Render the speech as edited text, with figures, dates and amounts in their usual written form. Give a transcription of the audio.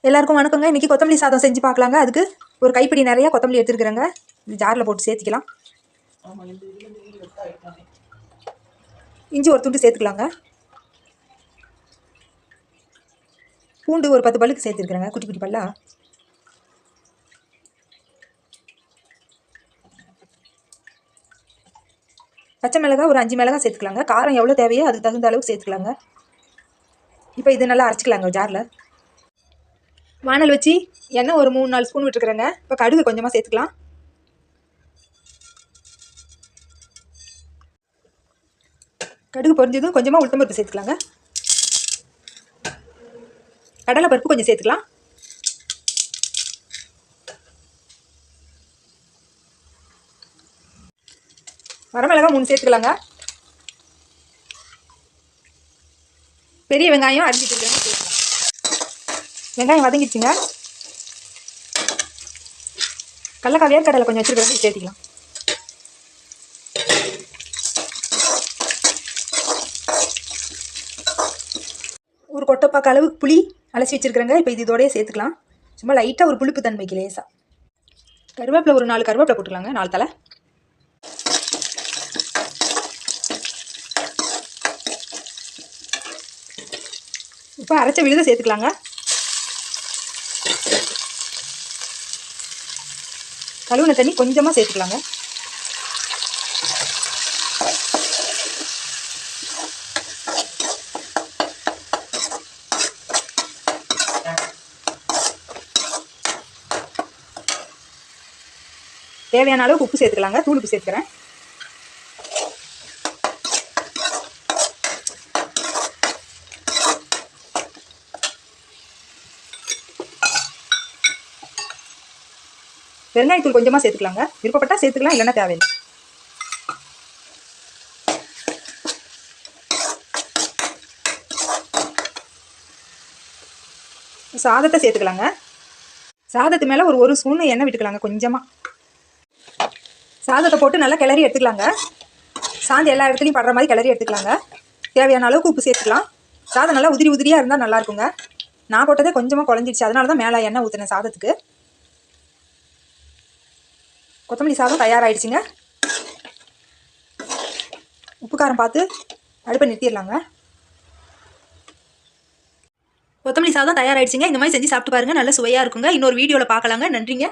எல்லாருக்கும் வணக்கங்க. இன்றைக்கி கொத்தமல்லி சாதம் செஞ்சு பார்க்கலாங்க. அதுக்கு ஒரு கைப்பிடி நிறையா கொத்தமல்லி எடுத்துருக்குறேங்க. இது ஜாரில் போட்டு சேர்த்துக்கலாம். இஞ்சி ஒரு துண்டு சேர்த்துக்கலாங்க. பூண்டு ஒரு 10 பல்லுக்கு சேர்த்துருக்குறேங்க, குட்டி குட்டி பல்லா. பச்சை மிளகாய் ஒரு 5 மிளகாய் சேர்த்துக்கலாங்க. காரம் எவ்வளோ தேவையோ அதுக்கு தகுந்த அளவுக்கு சேர்த்துக்கலாங்க. இப்போ இது நல்லா அரைச்சிக்கலாங்க ஜாரில். வானல் வச்சு எண்ணெய் ஒரு 3-4 ஸ்பூன் விட்டுருக்குறேங்க. இப்போ கடுகு கொஞ்சமாக சேர்த்துக்கலாம். கடுகு பொரிஞ்சதும் கொஞ்சமாக உளுத்தம்பருப்பு சேர்த்துக்கலாங்க. கடலை பருப்பு கொஞ்சம் சேர்த்துக்கலாம். வரமிளகாய் 3 சேர்த்துக்கலாங்க. பெரிய வெங்காயம் அரிஞ்சிட்டு சேர்த்துக்கலாம். வெங்காயம் வதங்கிடுச்சுங்க. கடலக்காய் வேர்க்கடலை கொஞ்சம் வச்சுருக்கிறேன், சேர்த்திக்கலாம். ஒரு கொட்டைப்பாக்கு அளவு புளி அலசி வச்சுருக்கிறேங்க. இப்போ இது இதோடய சேர்த்துக்கலாம். சும்மா லைட்டாக ஒரு புளிப்பு தன்மைக்கு லேசாக. கருவேப்பிலை ஒரு 4 கருவேப்பிலை போட்டுக்கலாங்க, 4 தலை. இப்போ அரைச்ச விழுத சேர்த்துக்கலாங்க. கழுவுன தண்ணி கொஞ்சமாக சேர்த்துக்கலாங்க. தேவையான அளவுக்கு உப்பு சேர்த்துக்கலாங்க. தூள் உப்பு சேர்த்துக்கிறேன். வெங்காயத்தூள் கொஞ்சமாக சேர்த்துக்கலாங்க. விருப்பப்பட்டால் சேர்த்துக்கலாம், இல்லைன்னா தேவையில்லை. சாதத்தை சேர்த்துக்கலாங்க. சாதத்து மேலே ஒரு ஸ்பூன் எண்ணெய் விட்டுக்கலாங்க கொஞ்சமாக. சாதத்தை போட்டு நல்லா கிளறி எடுத்துக்கலாங்க. சாந்து எல்லா இடத்துலையும் படுற மாதிரி கிளறி எடுத்துக்கலாங்க. தேவையான அளவுக்கு உப்பு சேர்த்துக்கலாம். சாதம் நல்லா உதிரி உதிரியாக இருந்தால் நல்லாயிருக்குங்க. நான் போட்டதே கொஞ்சமாக குழஞ்சிடுச்சு, அதனால தான் மேலே எண்ணெய் ஊற்றினேன் சாதத்துக்கு. கொத்தமல்லி சாதம் தயாராகிடுச்சுங்க. உப்பு காரம் பார்த்து அடுப்பை நிறுத்திடலாங்க. கொத்தமல்லி சாதம் தயாராகிடுச்சுங்க. இந்த மாதிரி செஞ்சு சாப்பிட்டு பாருங்கள், நல்ல சுவையாக இருக்குங்க. இன்னொரு வீடியோவில் பார்க்கலாங்க. நன்றிங்க.